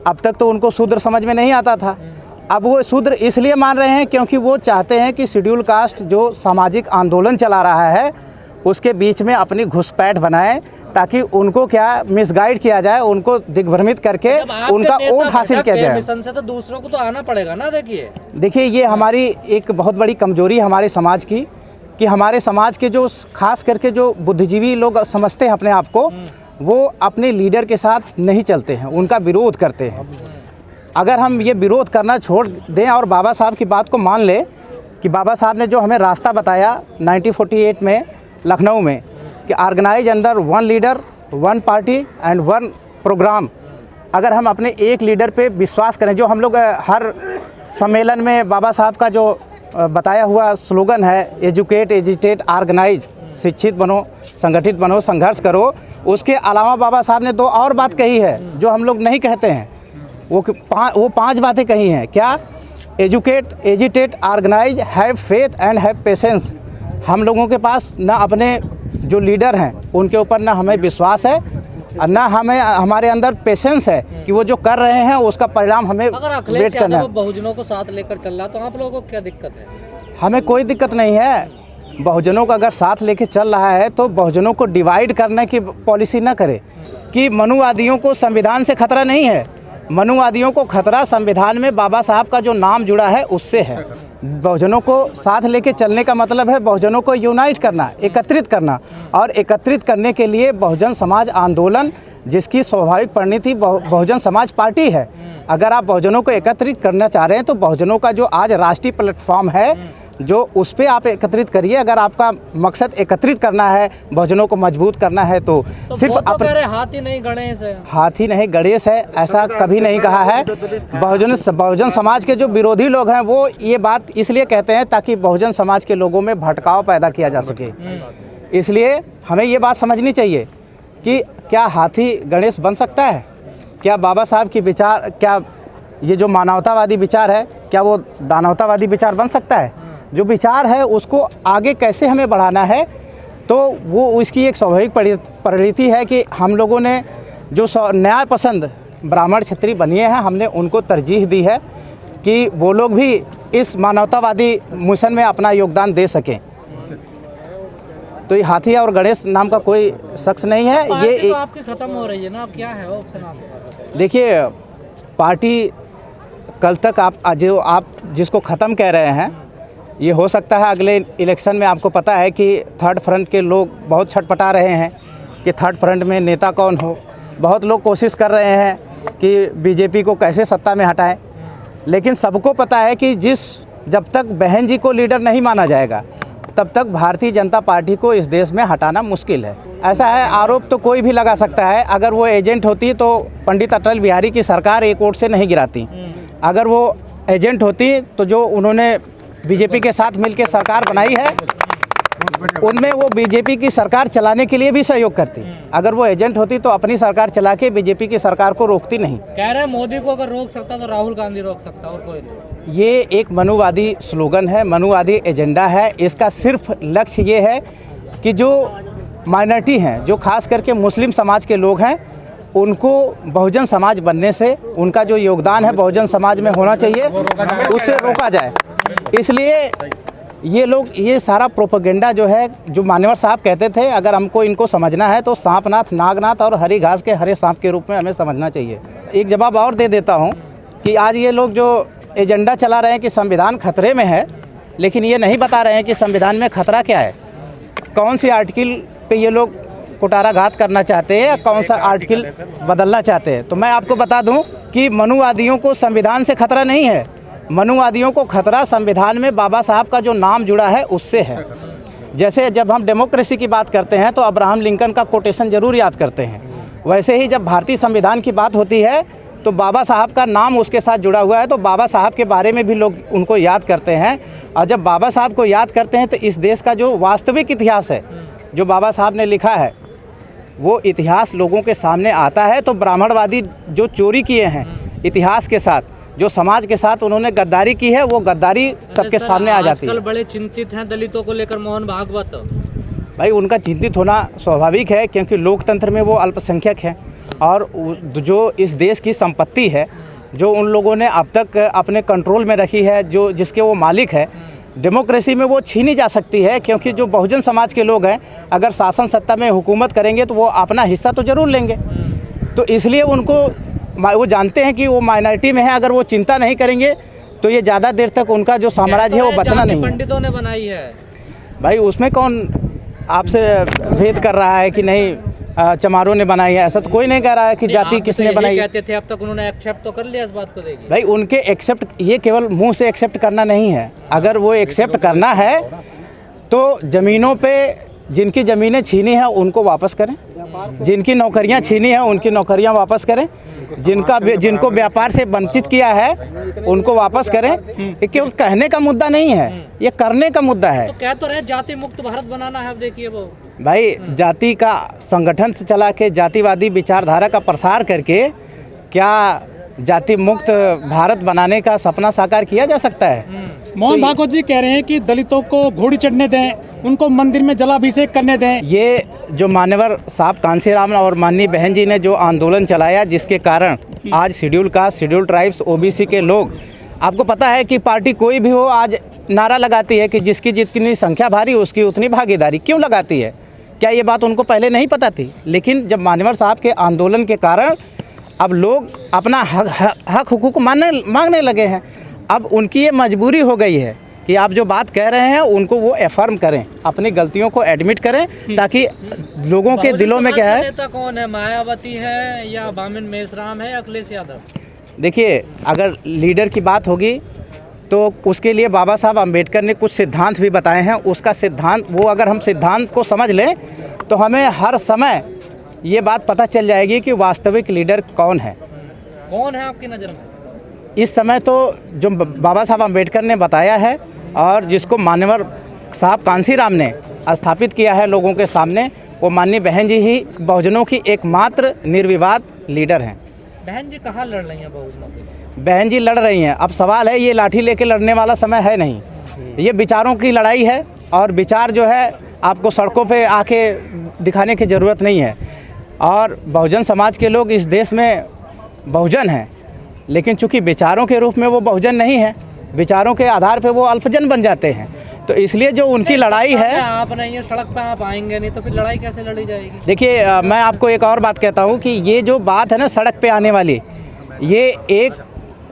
अब तक तो उनको शूद्र समझ में नहीं आता था। अब वो शूद्र इसलिए मान रहे हैं क्योंकि वो चाहते हैं कि शेड्यूल कास्ट जो सामाजिक आंदोलन चला रहा है उसके बीच में अपनी घुसपैठ बनाएं, ताकि उनको क्या मिसगाइड किया जाए, उनको दिग्भ्रमित करके उनका वोट हासिल किया जाए। मिशन से तो दूसरों को तो आना पड़ेगा ना। देखिए ये हमारी एक बहुत बड़ी कमजोरी है हमारे समाज की, कि हमारे समाज के जो खास करके जो बुद्धिजीवी लोग समझते हैं अपने आप को, वो अपने लीडर के साथ नहीं चलते हैं, उनका विरोध करते हैं। अगर हम ये विरोध करना छोड़ दें और बाबा साहब की बात को मान लें कि बाबा साहब ने जो हमें रास्ता बताया 1948 में लखनऊ में, कि organise under one leader, one party and one programme, अगर हम अपने एक लीडर पे विश्वास करें, जो हम लोग हर सम्मेलन में बाबा साहब का जो बताया हुआ स्लोगन है, एजुकेट, एजिटेट, ऑर्गेनाइज, शिक्षित बनो, संगठित बनो, संघर्ष करो, उसके अलावा बाबा साहब ने 2 और बात कही है जो हम लोग नहीं कहते हैं। वो 5 बातें कही हैं। क्या? Educate, agitate, organise, have faith and have patience. हम लोगों के पास ना अपने जो लीडर हैं उनके ऊपर ना हमें विश्वास है और ना हमारे अंदर पेशेंस है कि वो जो कर रहे हैं उसका परिणाम हमें वेट करना है। बहुजनों को साथ लेकर चल रहा, तो आप लोगों को क्या दिक्कत है? हमें कोई दिक्कत नहीं है। बहुजनों को अगर साथ लेके चल रहा है तो बहुजनों को डिवाइड करने की पॉलिसी ना करे। कि मनुवादियों को संविधान से खतरा नहीं है, मनुवादियों को खतरा संविधान में बाबा साहब का जो नाम जुड़ा है उससे है। बहुजनों को साथ लेके चलने का मतलब है बहुजनों को यूनाइट करना, एकत्रित करना, और एकत्रित करने के लिए बहुजन समाज आंदोलन, जिसकी स्वाभाविक परिणति बहुजन समाज पार्टी है। अगर आप बहुजनों को एकत्रित करना चाह रहे हैं तो बहुजनों का जो आज राष्ट्रीय प्लेटफॉर्म है, जो उस पर आप एकत्रित करिए। अगर आपका मकसद एकत्रित करना है, बहुजनों को मजबूत करना है, तो सिर्फ अपने हाथी नहीं गणेश है, हाथी नहीं गणेश है, ऐसा कभी नहीं कहा है। बहुजन समाज के जो विरोधी लोग हैं वो ये बात इसलिए कहते हैं ताकि बहुजन समाज के लोगों में भटकाव पैदा किया जा सके। इसलिए हमें ये बात समझनी चाहिए कि क्या हाथी गणेश बन सकता है? क्या बाबा साहब की विचार, क्या ये जो मानवतावादी विचार है, क्या वो दानवतावादी विचार बन सकता है? जो विचार है उसको आगे कैसे हमें बढ़ाना है, तो वो उसकी एक स्वाभाविक परिणति है कि हम लोगों ने जो न्याय पसंद ब्राह्मण क्षत्रिय बनिए हैं, हमने उनको तरजीह दी है कि वो लोग भी इस मानवतावादी मिशन में अपना योगदान दे सकें। तो ये हाथी और गणेश नाम का कोई शख्स नहीं है। ये तो आपकी ख़त्म हो रही है ना, अब क्या है ऑप्शन आपका? देखिए, पार्टी कल तक आप जिसको ख़त्म कह रहे हैं, ये हो सकता है अगले इलेक्शन में। आपको पता है कि थर्ड फ्रंट के लोग बहुत छटपटा रहे हैं कि थर्ड फ्रंट में नेता कौन हो। बहुत लोग कोशिश कर रहे हैं कि बीजेपी को कैसे सत्ता में हटाएं, लेकिन सबको पता है कि जब तक बहन जी को लीडर नहीं माना जाएगा तब तक भारतीय जनता पार्टी को इस देश में हटाना मुश्किल है। ऐसा है, आरोप तो कोई भी लगा सकता है। अगर वो एजेंट होती तो पंडित अटल बिहारी की सरकार 1 वोट से नहीं गिराती। अगर वो एजेंट होती तो जो उन्होंने बीजेपी के साथ मिलकर सरकार बनाई है, उनमें वो बीजेपी की सरकार चलाने के लिए भी सहयोग करती। अगर वो एजेंट होती तो अपनी सरकार चला के बीजेपी की सरकार को रोकती नहीं। कह रहे हैं मोदी को अगर रोक सकता तो राहुल गांधी रोक सकता, और कोई नहीं। ये एक मनुवादी स्लोगन है, मनुवादी एजेंडा है। इसका सिर्फ लक्ष्य ये है कि जो माइनॉरिटी हैं, जो खास करके मुस्लिम समाज के लोग हैं, उनको बहुजन समाज बनने से उनका जो योगदान है बहुजन समाज में होना चाहिए, उससे रोका जाए। इसलिए ये लोग, ये सारा प्रोपेगेंडा जो है, जो मान्यवर साहब कहते थे, अगर हमको इनको समझना है तो सांपनाथ, नागनाथ और हरी घास के हरे सांप के रूप में हमें समझना चाहिए। एक जवाब और दे देता हूँ कि आज ये लोग जो एजेंडा चला रहे हैं कि संविधान खतरे में है, लेकिन ये नहीं बता रहे हैं कि संविधान में खतरा क्या है, कौन सी आर्टिकल पे ये लोग कुटाराघात करना चाहते हैं या कौन सा आर्टिकल बदलना चाहते हैं। तो मैं आपको बता दूं कि मनुवादियों को संविधान से खतरा नहीं है, मनुवादियों को खतरा संविधान में बाबा साहब का जो नाम जुड़ा है उससे है। जैसे जब हम डेमोक्रेसी की बात करते हैं तो अब्राहम लिंकन का कोटेशन ज़रूर याद करते हैं, वैसे ही जब भारतीय संविधान की बात होती है तो बाबा साहब का नाम उसके साथ जुड़ा हुआ है, तो बाबा साहब के बारे में भी लोग उनको याद करते हैं। और जब बाबा साहब को याद करते हैं तो इस देश का जो वास्तविक इतिहास है, जो बाबा साहब ने लिखा है, वो इतिहास लोगों के सामने आता है। तो ब्राह्मणवादी जो चोरी किए हैं इतिहास के साथ, जो समाज के साथ उन्होंने गद्दारी की है, वो गद्दारी सबके सामने आ जाती है। आजकल बड़े चिंतित हैं दलितों को लेकर मोहन भागवत। भाई, उनका चिंतित होना स्वाभाविक है, क्योंकि लोकतंत्र में वो अल्पसंख्यक हैं। और जो इस देश की संपत्ति है, जो उन लोगों ने अब तक अपने कंट्रोल में रखी है, जो जिसके वो मालिक है, डेमोक्रेसी में वो छीनी जा सकती है। क्योंकि जो बहुजन समाज के लोग हैं, अगर शासन सत्ता में हुकूमत करेंगे तो वो अपना हिस्सा तो ज़रूर लेंगे। तो इसलिए उनको, वो जानते हैं कि वो माइनॉरिटी में है, अगर वो चिंता नहीं करेंगे तो ये ज़्यादा देर तक उनका जो साम्राज्य है वो बचना नहीं है। पंडितों ने बनाई है भाई, उसमें कौन आपसे भेद कर रहा है कि नहीं चमारों ने बनाई है? ऐसा तो कोई नहीं कह रहा है कि जाति किसने बनाई है। कहते थे, अब तक उन्होंने एक्सेप्ट तो कर लिया इस बात को। देखिए भाई, उनके एक्सेप्ट, ये केवल मुंह से एक्सेप्ट करना नहीं है। अगर वो एक्सेप्ट करना है तो ज़मीनों पे, जिनकी ज़मीनें छीनी हैं उनको वापस करें, जिनकी नौकरियां छीनी हैं उनकी नौकरियां वापस करें, जिनको व्यापार से वंचित किया है उनको वापस करें। ये केवल कहने का मुद्दा नहीं है, ये करने का मुद्दा है। तो कह तो रहे जाति मुक्त भारत बनाना है। अब देखिए वो भाई, जाति का संगठन से चला के जातिवादी विचारधारा का प्रसार करके क्या जाति मुक्त भारत बनाने का सपना साकार किया जा सकता है? मोहन भागवत जी कह रहे हैं कि दलितों को घोड़ी चढ़ने दें, उनको मंदिर में जलाभिषेक करने दें। ये जो मान्यवर साहब कांसीराम और माननीय बहन जी ने जो आंदोलन चलाया, जिसके कारण आज schedule caste, schedule tribes, OBC के लोग, आपको पता है कि पार्टी कोई भी हो आज नारा लगाती है कि जिसकी जितनी संख्या भारी उसकी उतनी भागीदारी। क्यों लगाती है? क्या ये बात उनको पहले नहीं पता थी? लेकिन जब मान्यवर साहब के आंदोलन के कारण अब लोग अपना हक हुकूक मांगने लगे हैं। अब उनकी ये मजबूरी हो गई है कि आप जो बात कह रहे हैं उनको वो एफर्म करें, अपनी गलतियों को एडमिट करें, ताकि लोगों के दिलों में क्या है। नेता कौन है? मायावती है या बामिन मेश्राम है या अखिलेश यादव? देखिए, अगर लीडर की बात होगी तो उसके लिए बाबा साहब अम्बेडकर ने कुछ सिद्धांत भी बताए हैं। उसका सिद्धांत, वो अगर हम सिद्धांत को समझ लें तो हमें हर समय ये बात पता चल जाएगी कि वास्तविक लीडर कौन है। कौन है आपकी नज़र में इस समय? तो जो बाबा साहब अम्बेडकर ने बताया है और जिसको मान्यवर साहब कांसीराम ने स्थापित किया है लोगों के सामने, वो माननीय बहन जी ही बहुजनों की एकमात्र निर्विवाद लीडर हैं। बहन जी कहाँ लड़ रही हैं बहुजनों के लिए? बहन जी लड़ रही हैं। अब सवाल है, ये लाठी लेके लड़ने वाला समय है नहीं, ये विचारों की लड़ाई है। और विचार जो है आपको सड़कों पे आके दिखाने की ज़रूरत नहीं है। और बहुजन समाज के लोग इस देश में बहुजन हैं, लेकिन चूंकि विचारों के रूप में वो बहुजन नहीं है, विचारों के आधार पे वो अल्पजन बन जाते हैं। तो इसलिए जो उनकी लड़ाई है, आप नहीं है सड़क पे, आप आएंगे नहीं तो फिर लड़ाई कैसे लड़ी जाएगी? देखिए, मैं आपको एक और बात कहता हूँ कि ये जो बात है ना सड़क पे आने वाली, ये एक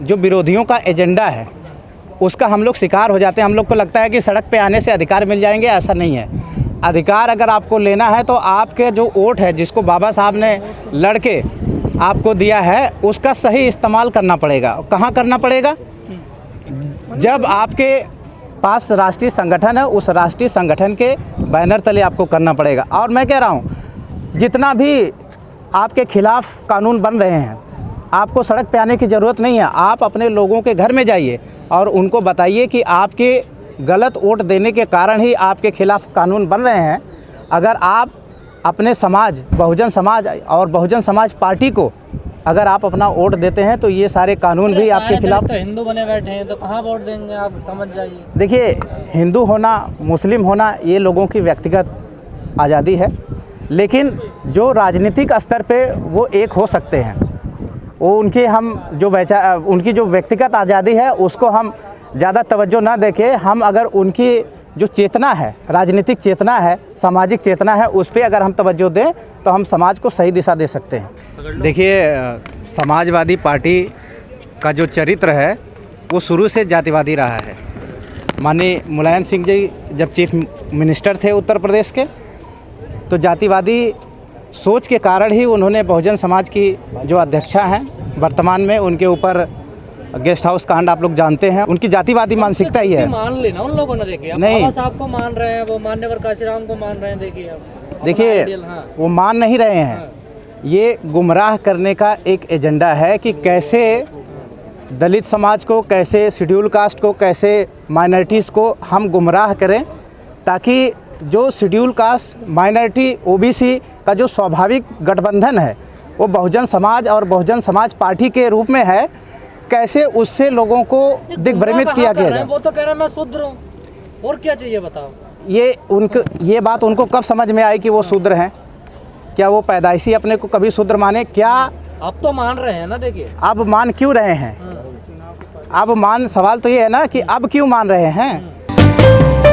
जो विरोधियों का एजेंडा है उसका हम लोग शिकार हो जाते हैं। हम लोग को लगता है कि सड़क पे आने से अधिकार मिल जाएंगे, ऐसा नहीं है। अधिकार अगर आपको लेना है तो आपके जो वोट है, जिसको बाबा साहब ने लड़के आपको दिया है, उसका सही इस्तेमाल करना पड़ेगा। कहाँ करना पड़ेगा? जब आपके पास राष्ट्रीय संगठन है, उस राष्ट्रीय संगठन के बैनर तले आपको करना पड़ेगा। और मैं कह रहा हूँ, जितना भी आपके खिलाफ कानून बन रहे हैं, आपको सड़क पे आने की ज़रूरत नहीं है। आप अपने लोगों के घर में जाइए और उनको बताइए कि आपके गलत वोट देने के कारण ही आपके खिलाफ कानून बन रहे हैं। अगर आप अपने समाज, बहुजन समाज और बहुजन समाज पार्टी को अगर आप अपना वोट देते हैं तो ये सारे कानून भी आपके खिलाफ। तो हिंदू बने बैठे हैं तो कहाँ वोट देंगे? आप समझ जाइए। देखिए, हिंदू होना, मुस्लिम होना, ये लोगों की व्यक्तिगत आज़ादी है, लेकिन जो राजनीतिक स्तर पे वो एक हो सकते हैं, वो उनकी उनकी जो व्यक्तिगत आज़ादी है उसको हम ज़्यादा तवज्जो ना देके, हम अगर उनकी जो चेतना है, राजनीतिक चेतना है, सामाजिक चेतना है, उस पर अगर हम तवज्जो दें तो हम समाज को सही दिशा दे सकते हैं। देखिए, समाजवादी पार्टी का जो चरित्र है वो शुरू से जातिवादी रहा है। माननीय मुलायम सिंह जी जब चीफ मिनिस्टर थे उत्तर प्रदेश के, तो जातिवादी सोच के कारण ही उन्होंने बहुजन समाज की जो अध्यक्षा हैं वर्तमान में, उनके ऊपर गेस्ट हाउस कांड आप लोग जानते हैं। उनकी जातिवादी मानसिकता ही है। मान लेना उन लोगों ने, देखिए नहीं, बाबा साहब को मान रहे हैं, वो मान्यवर कांसीराम को मान रहे हैं। देखिए, वो मान नहीं रहे हैं। ये गुमराह करने का एक एजेंडा है कि कैसे दलित समाज को, कैसे शेड्यूल कास्ट को, कैसे माइनॉरिटीज़ को हम गुमराह करें, ताकि जो शेड्यूल कास्ट, माइनॉरिटी, ओबीसी का जो स्वाभाविक गठबंधन है वो बहुजन समाज और बहुजन समाज पार्टी के रूप में है, कैसे उससे लोगों को दिग्भ्रमित किया गया जाए। वो तो कह रहा है मैं शूद्र हूँ, और क्या चाहिए बताओ? ये बात उनको कब समझ में आई कि वो शूद्र हैं? क्या वो पैदाइशी अपने को कभी शूद्र माने? क्या अब तो मान रहे हैं ना, देखिए। अब मान क्यों रहे हैं? अब मान, सवाल तो ये है ना कि अब क्यों मान रहे हैं?